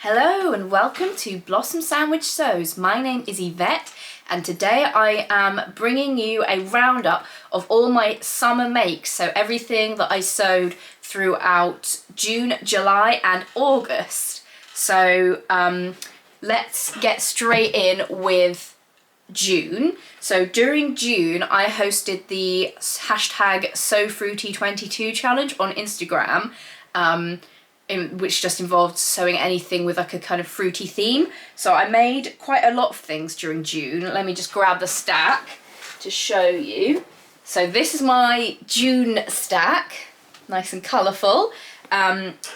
Hello and welcome to Blossom Sandwich Sews. My name is Yvette and today I am bringing you a roundup of all my summer makes, so everything that I sewed throughout June, July and August. So let's get straight in with June. So during June I hosted the hashtag SewFruity22 challenge on Instagram, which just involved sewing anything with like a kind of fruity theme. So I made quite a lot of things during June. Let me just grab the stack to show you. So this is my June stack, nice and colourful.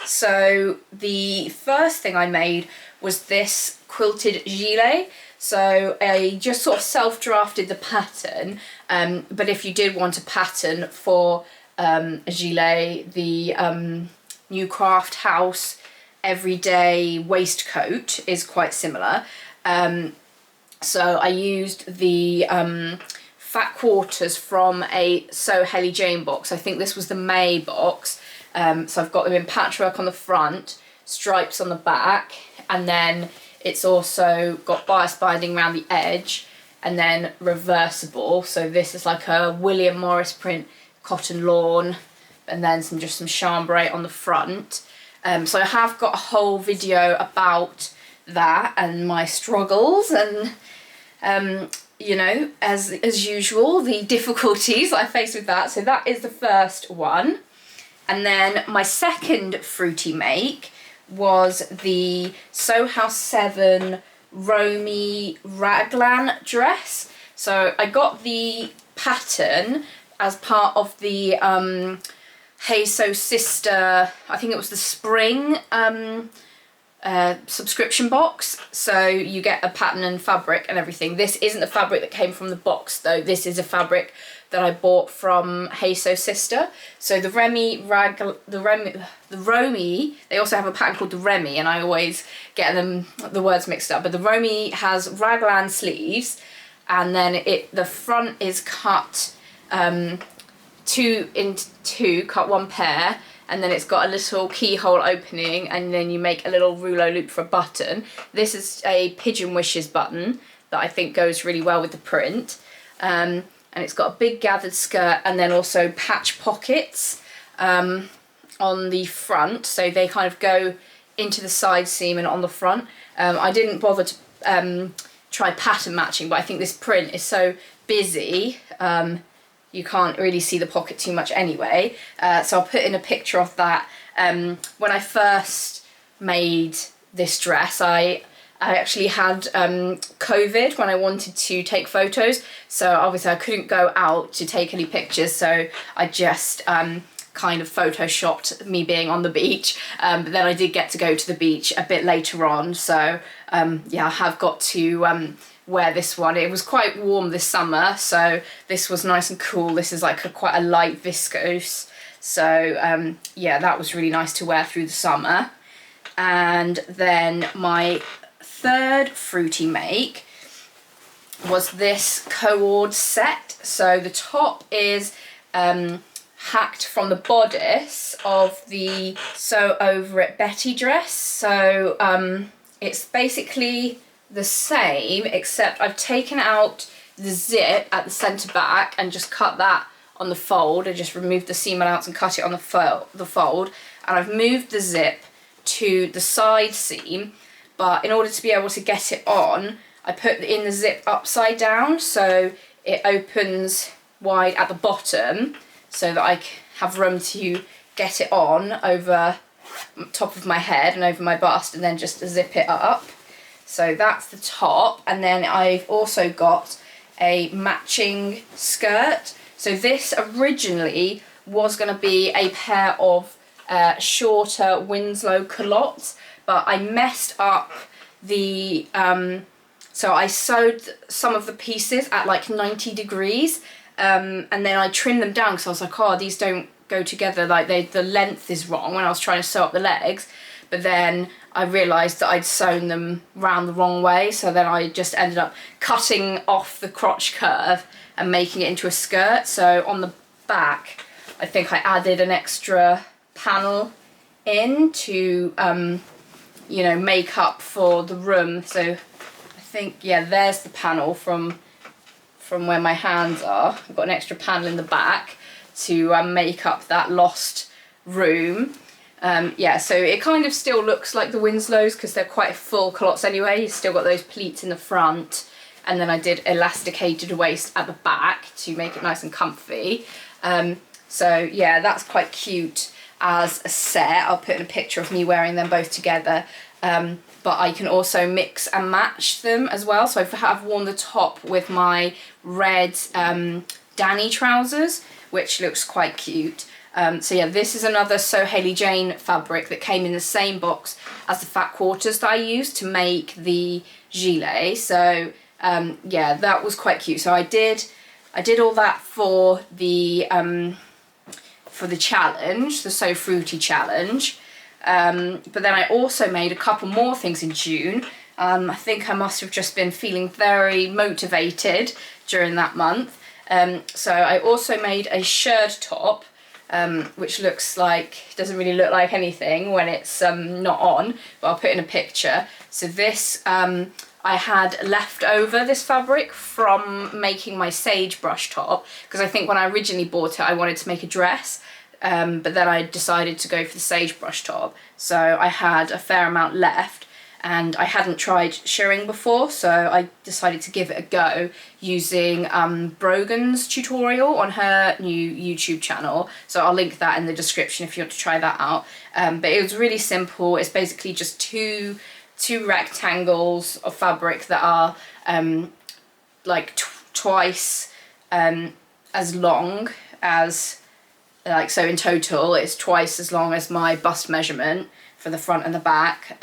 So the first thing I made was this quilted gilet. So I just sort of self-drafted the pattern, but if you did want a pattern for a gilet, the New Craft House everyday waistcoat is quite similar. So I used the fat quarters from a Sew Helly Jane box. I think this was the May box. So I've got them in patchwork on the front, stripes on the back, and then it's also got bias binding around the edge and then reversible. So this is like a William Morris print cotton lawn, and then some chambray on the front. So I have got a whole video about that and my struggles and you know, as usual, the difficulties I faced with that. So that is the first one. And then my second fruity make was the Sew House 7 Romy Raglan dress. So I got the pattern as part of the Hey Sew Sister, I think it was the spring subscription box. So you get a pattern and fabric and everything. This isn't the fabric that came from the box though. This is a fabric that I bought from Hey Sew Sister. So the Romy, they also have a pattern called the Remy, and I always get the words mixed up. But the Romy has raglan sleeves, and then the front is cut 2 into 2, cut one pair, and then it's got a little keyhole opening, and then you make a little rouleau loop for a button. This is a Pigeon Wishes button that I think goes really well with the print. And it's got a big gathered skirt and then also patch pockets on the front, so they kind of go into the side seam and on the front. I didn't bother to try pattern matching, but I think this print is so busy you can't really see the pocket too much anyway. So I'll put in a picture of that. When I first made this dress, I actually had COVID when I wanted to take photos, so obviously I couldn't go out to take any pictures, so I just kind of photoshopped me being on the beach, but then I did get to go to the beach a bit later on, so yeah, I have got to wear this one. It was quite warm this summer, so this was nice and cool. This is like quite a light viscose, so yeah, that was really nice to wear through the summer. And then my third fruity make was this cord set. So the top is hacked from the bodice of the Sew Over It Betty dress. So it's basically the same, except I've taken out the zip at the centre back and just cut that on the fold. I just removed the seam allowance and cut it on the fold, and I've moved the zip to the side seam, but in order to be able to get it on, I put in the zip upside down, so it opens wide at the bottom so that I have room to get it on over top of my head and over my bust, and then just zip it up. So that's the top, and then I've also got a matching skirt. So this originally was going to be a pair of shorter Winslow culottes, but I messed up the so I sewed some of the pieces at like 90 degrees, and then I trimmed them down because I was like, oh, these don't go together, like the length is wrong when I was trying to sew up the legs. But then I realised that I'd sewn them round the wrong way, so then I just ended up cutting off the crotch curve and making it into a skirt. So on the back I think I added an extra panel in to you know, make up for the room. So I think, yeah, there's the panel from where my hands are. I've got an extra panel in the back to make up that lost room. Yeah, so it kind of still looks like the Winslows because they're quite full culottes anyway. You've still got those pleats in the front, and then I did elasticated waist at the back to make it nice and comfy. So yeah, that's quite cute as a set. I'll put in a picture of me wearing them both together. But I can also mix and match them as well. So I have worn the top with my red Danny trousers, which looks quite cute. So yeah, this is another So Hailey Jane fabric that came in the same box as the fat quarters that I used to make the gilet. So yeah, that was quite cute. So I did all that for the challenge, the So Fruity challenge. But then I also made a couple more things in June. I think I must have just been feeling very motivated during that month. So I also made a shirt top, which doesn't really look like anything when it's not on, but I'll put in a picture. So this, I had left over this fabric from making my sage brush top, because I think when I originally bought it I wanted to make a dress. But then I decided to go for the sage brush top, so I had a fair amount left and I hadn't tried shirring before, so I decided to give it a go using Brogan's tutorial on her new YouTube channel, so I'll link that in the description if you want to try that out. But it was really simple. It's basically just two rectangles of fabric that are like twice as long as, like, so in total it's twice as long as my bust measurement for the front and the back,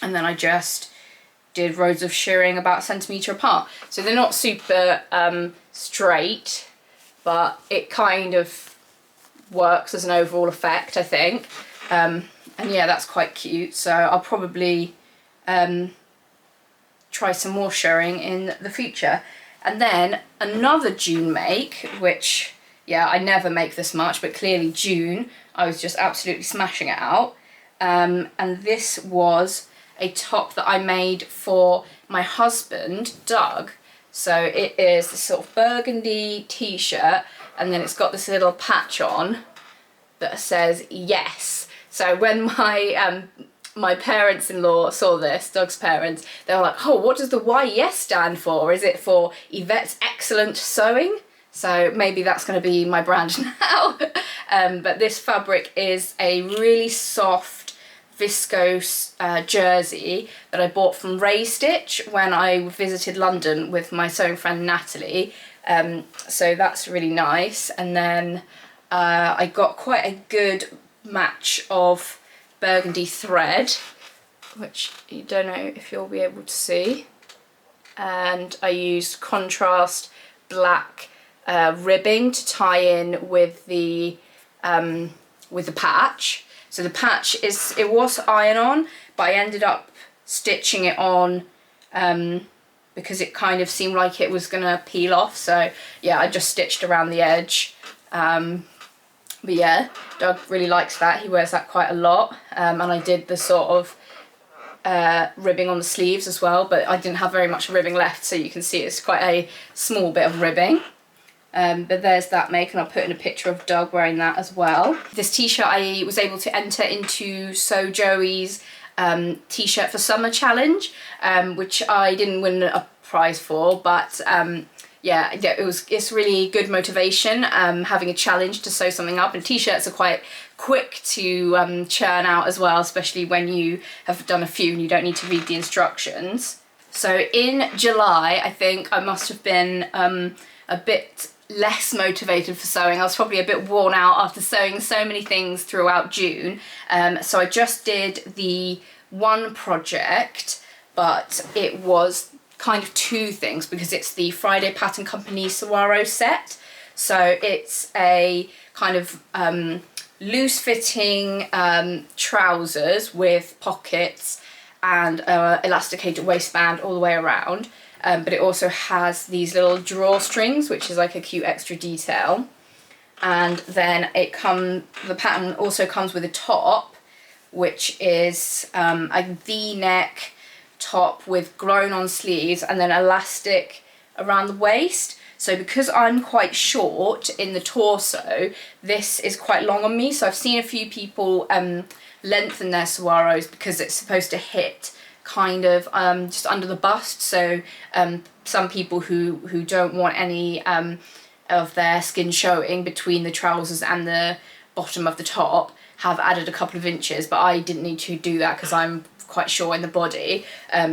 and then I just did rows of shirring about a centimetre apart. So they're not super straight, but it kind of works as an overall effect, I think. And yeah, that's quite cute. So I'll probably try some more shirring in the future. And then another June make, which, yeah, I never make this much, but clearly June I was just absolutely smashing it out. And this was a top that I made for my husband, Doug. So it is this sort of burgundy t-shirt, and then it's got this little patch on that says yes. So when my parents-in-law saw this, Doug's parents, they were like, oh, what does the YES stand for? Is it for Yvette's Excellent Sewing? So maybe that's going to be my brand now. But this fabric is a really soft viscose jersey that I bought from Ray Stitch when I visited London with my sewing friend Natalie. So that's really nice. And then I got quite a good match of burgundy thread, which you don't know if you'll be able to see. And I used contrast black ribbing to tie in with the patch. So the patch it was iron-on, but I ended up stitching it on because it kind of seemed like it was gonna peel off. So yeah, I just stitched around the edge. But yeah, Doug really likes that. He wears that quite a lot. And I did the sort of ribbing on the sleeves as well, but I didn't have very much ribbing left, so you can see it's quite a small bit of ribbing. But there's that make, and I'll put in a picture of Doug wearing that as well. This t-shirt I was able to enter into So Joey's t-shirt for summer challenge, which I didn't win a prize for, but yeah, it's really good motivation having a challenge to sew something up, and t-shirts are quite quick to churn out as well, especially when you have done a few and you don't need to read the instructions. So in July, I think I must have been a bit less motivated for sewing. I was probably a bit worn out after sewing so many things throughout June. So I just did the one project, but it was kind of two things because it's the Friday Pattern Company Saguaro set. So it's a kind of loose-fitting trousers with pockets and elasticated waistband all the way around. But it also has these little drawstrings, which is like a cute extra detail. And then the pattern also comes with a top, which is a V-neck top with grown on sleeves and then elastic around the waist. So because I'm quite short in the torso, this is quite long on me. So I've seen a few people lengthen their Saguaros because it's supposed to hit kind of just under the bust. So some people who don't want any of their skin showing between the trousers and the bottom of the top have added a couple of inches, but I didn't need to do that because I'm quite short in the body.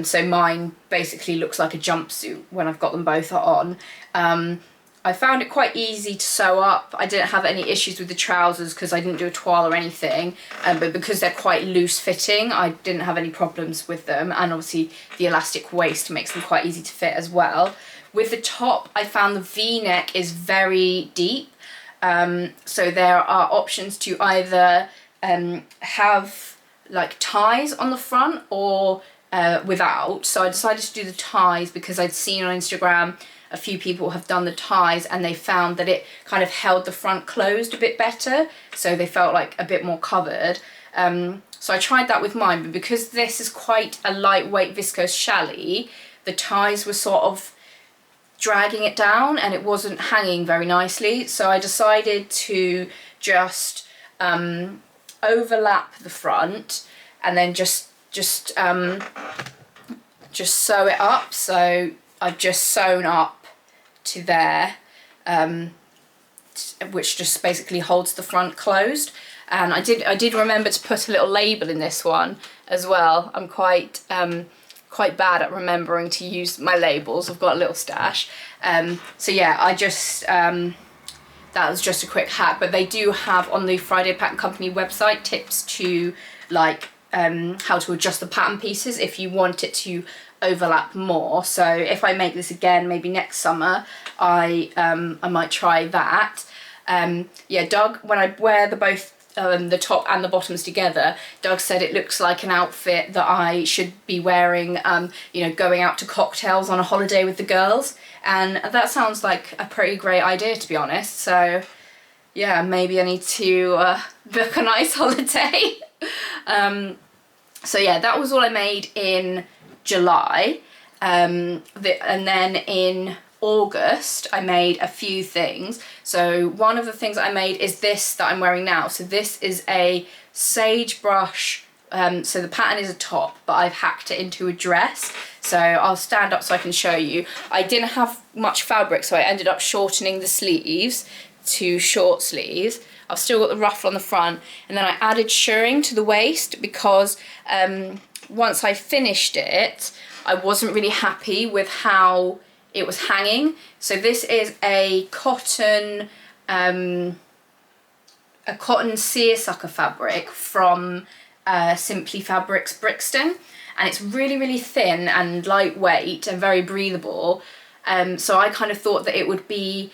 So mine basically looks like a jumpsuit when I've got them both on. I found it quite easy to sew up. I didn't have any issues with the trousers because I didn't do a toile or anything, but because they're quite loose fitting, I didn't have any problems with them, and obviously the elastic waist makes them quite easy to fit as well. With the top, I found the V-neck is very deep, so there are options to either have like ties on the front or without. So I decided to do the ties because I'd seen on Instagram a few people have done the ties and they found that it kind of held the front closed a bit better, so they felt like a bit more covered. So I tried that with mine, but because this is quite a lightweight viscose challis, the ties were sort of dragging it down and it wasn't hanging very nicely. So I decided to just overlap the front and then just sew it up. So I've just sewn up to there, which just basically holds the front closed. And I did remember to put a little label in this one as well. I'm quite bad at remembering to use my labels. I've got a little stash. So yeah, I just that was just a quick hack. But they do have on the Friday Pattern Company website tips to like how to adjust the pattern pieces if you want it to overlap more. So if I make this again maybe next summer, I might try that. Yeah, Doug, when I wear both the top and the bottoms together, Doug said it looks like an outfit that I should be wearing, you know, going out to cocktails on a holiday with the girls, and that sounds like a pretty great idea, to be honest. So yeah, maybe I need to book a nice holiday. So yeah, that was all I made in July, and then in August I made a few things. So one of the things I made is this that I'm wearing now. So this is a sagebrush, so the pattern is a top, but I've hacked it into a dress. So I'll stand up so I can show you. I didn't have much fabric, so I ended up shortening the sleeves to short sleeves. I've still got the ruffle on the front, and then I added shirring to the waist because once I finished it, I wasn't really happy with how it was hanging. So this is a cotton seersucker fabric from Simply Fabrics Brixton, and it's really thin and lightweight and very breathable. So I kind of thought that it would be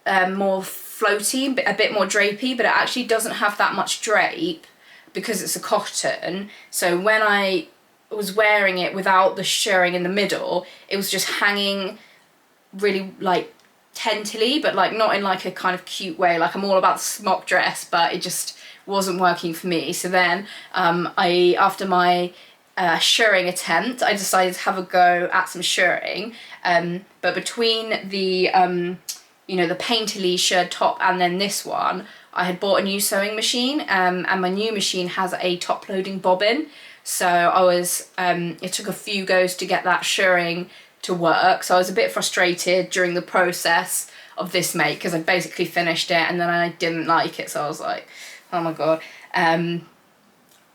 more floaty, a bit more drapey, but it actually doesn't have that much drape because it's a cotton. So when I was wearing it without the shirring in the middle, it was just hanging really like tentily, but like not in like a kind of cute way. Like I'm all about the smock dress, but it just wasn't working for me. So then after my shirring attempt, I decided to have a go at some shirring, but between the you know, the Paint Alicia top and then this one, I had bought a new sewing machine, and my new machine has a top loading bobbin. So I was, it took a few goes to get that shirring to work. So I was a bit frustrated during the process of this make because I basically finished it and then I didn't like it. So I was like, oh my God.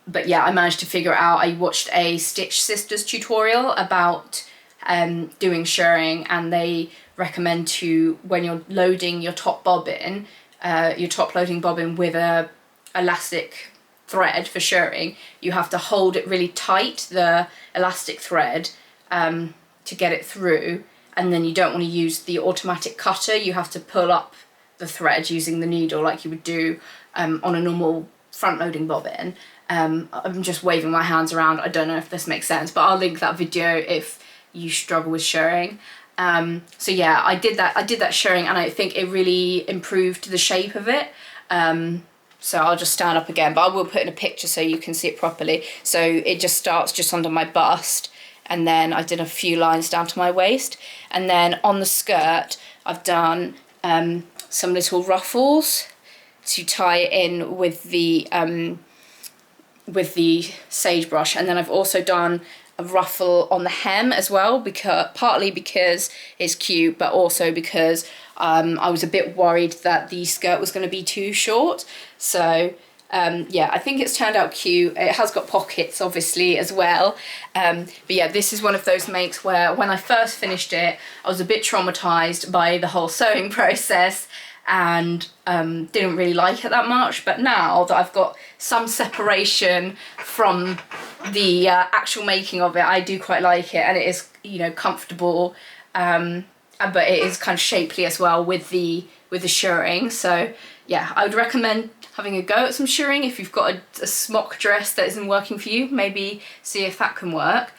But yeah, I managed to figure it out. I watched a Stitch Sisters tutorial about doing shirring, and they recommend to, when you're loading your top bobbin, your top loading bobbin with a elastic thread for shirring, you have to hold it really tight, the elastic thread, to get it through, and then you don't want to use the automatic cutter. You have to pull up the thread using the needle like you would do on a normal front loading bobbin. I'm just waving my hands around, I don't know if this makes sense, but I'll link that video if you struggle with shirring. So yeah, I did that shirring, and I think it really improved the shape of it. So I'll just stand up again, but I will put in a picture so you can see it properly. So it just starts just under my bust, and then I did a few lines down to my waist, and then on the skirt I've done some little ruffles to tie it in with the sagebrush, and then I've also done a ruffle on the hem as well, because partly because it's cute, but also because I was a bit worried that the skirt was going to be too short. So yeah, I think it's turned out cute. It has got pockets obviously as well, but yeah, this is one of those makes where when I first finished it I was a bit traumatized by the whole sewing process and didn't really like it that much, but now that I've got some separation from the actual making of it, I do quite like it, and it is, you know, comfortable, but it is kind of shapely as well with the shirring. So yeah, I would recommend having a go at some shirring if you've got a smock dress that isn't working for you. Maybe see if that can work.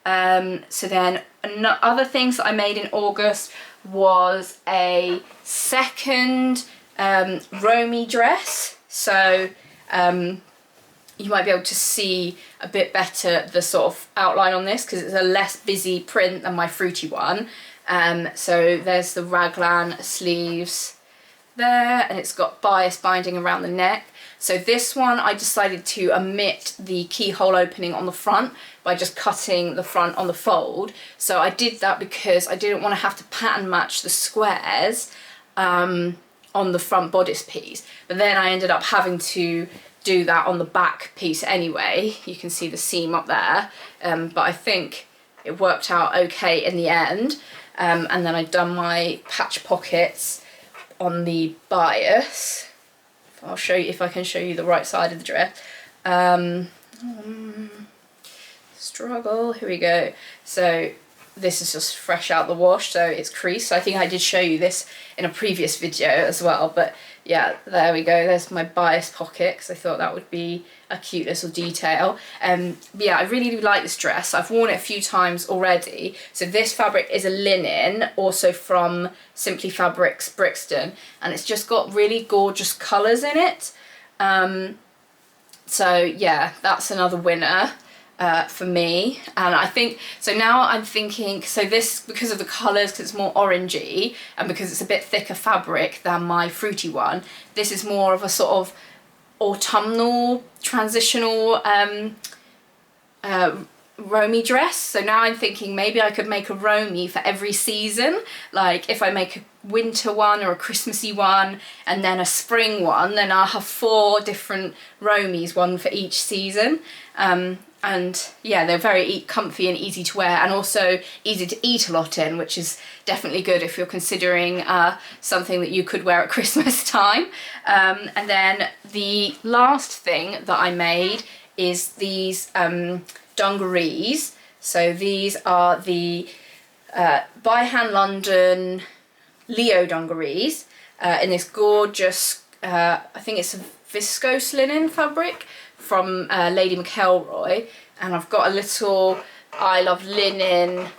So then other things that I made in August was a second Romy dress. So you might be able to see a bit better the sort of outline on this because it's a less busy print than my fruity one. So there's the raglan sleeves there, and it's got bias binding around the neck. So this one I decided to omit the keyhole opening on the front by just cutting the front on the fold. So I did that because I didn't want to have to pattern match the squares on the front bodice piece, but then I ended up having to do that on the back piece anyway. You can see the seam up there, but I think it worked out okay in the end. And then I'd done my patch pockets on the bias. I'll show you if I can show you the right side of the dress. Struggle, here we go. So this is just fresh out the wash, so it's creased. So I think I did show you this in a previous video as well, but yeah, there we go. There's my bias pocket, because I thought that would be a cute little detail. But yeah, I really do like this dress. I've worn it a few times already. So this fabric is a linen, also from Simply Fabrics Brixton, and it's just got really gorgeous colours in it. So yeah, that's another winner for me. And I think, so now I'm thinking, so this, because of the colours, because it's more orangey, and because it's a bit thicker fabric than my fruity one, this is more of a sort of autumnal transitional Romy dress. So now I'm thinking maybe I could make a Romy for every season. Like if I make a winter one or a Christmassy one and then a spring one, then I'll have 4 different Romys, one for each season. And yeah, they're very comfy and easy to wear, and also easy to eat a lot in, which is definitely good if you're considering something that you could wear at Christmas time. And then the last thing that I made is these dungarees. So these are the By Hand London Leo dungarees in this gorgeous, I think it's a viscose linen fabric from Lady McElroy, and I've got a little I Love Linen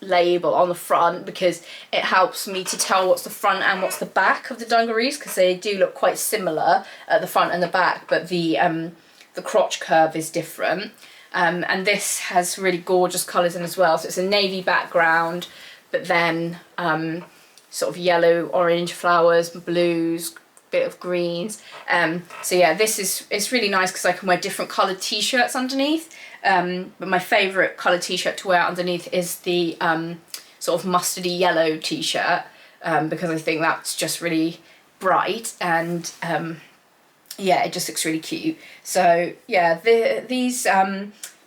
label on the front because it helps me to tell what's the front and what's the back of the dungarees, because they do look quite similar at the front and the back, but the crotch curve is different. And this has really gorgeous colours in as well. So it's a navy background, but then sort of yellow, orange flowers, blues, bit of greens. So yeah, it's really nice because I can wear different coloured t-shirts underneath. But my favourite coloured t-shirt to wear underneath is the sort of mustardy yellow t-shirt, because I think that's just really bright, and yeah, it just looks really cute. So yeah, these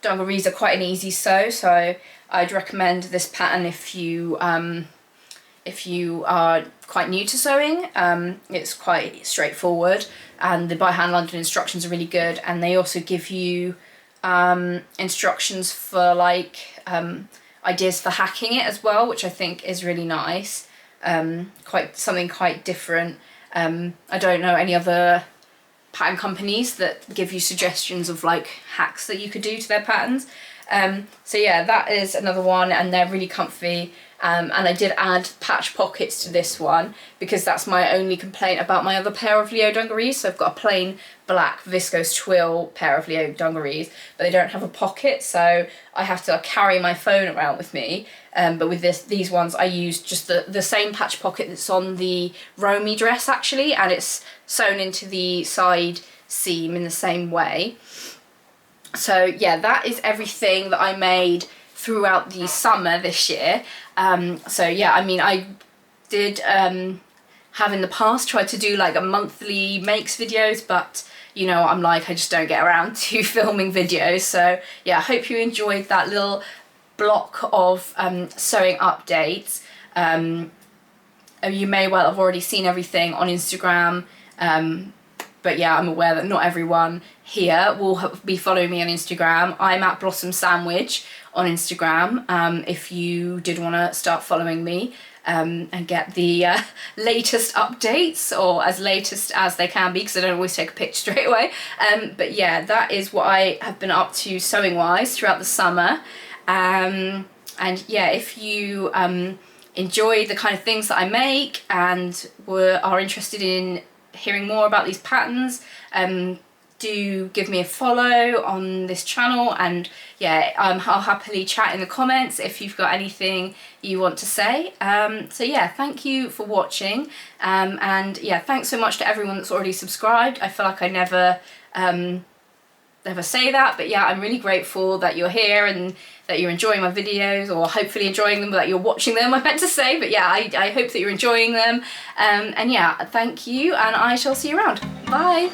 dungarees are quite an easy sew, so I'd recommend this pattern if you are quite new to sewing. It's quite straightforward, and the By Hand London instructions are really good, and they also give you instructions for like ideas for hacking it as well, which I think is really nice. Something quite different. I don't know any other pattern companies that give you suggestions of like hacks that you could do to their patterns. So yeah, that is another one, and they're really comfy. and I did add patch pockets to this one because that's my only complaint about my other pair of Leo dungarees. So I've got a plain black viscose twill pair of Leo dungarees, but they don't have a pocket, so I have to carry my phone around with me. But with these ones I used just the same patch pocket that's on the Romy dress actually, and it's sewn into the side seam in the same way. So yeah, that is everything that I made throughout the summer this year. So yeah, I mean, I did have in the past tried to do like a monthly makes videos, but you know, I'm like, I just don't get around to filming videos. So yeah, I hope you enjoyed that little block of sewing updates. You may well have already seen everything on Instagram, but yeah, I'm aware that not everyone here will be following me on Instagram. I'm at Blossom Sandwich on Instagram, if you did want to start following me and get the latest updates, or as latest as they can be, because I don't always take a picture straight away. But yeah, that is what I have been up to sewing wise throughout the summer. And yeah, if you enjoy the kind of things that I make and are interested in hearing more about these patterns, do give me a follow on this channel, and yeah, I'll happily chat in the comments if you've got anything you want to say. So yeah, thank you for watching, and yeah, thanks so much to everyone that's already subscribed. I feel like I never say that, but yeah, I'm really grateful that you're here and that you're enjoying my videos, or hopefully enjoying them, that you're watching them, I meant to say. But yeah, I hope that you're enjoying them, and yeah, thank you, and I shall see you around. Bye.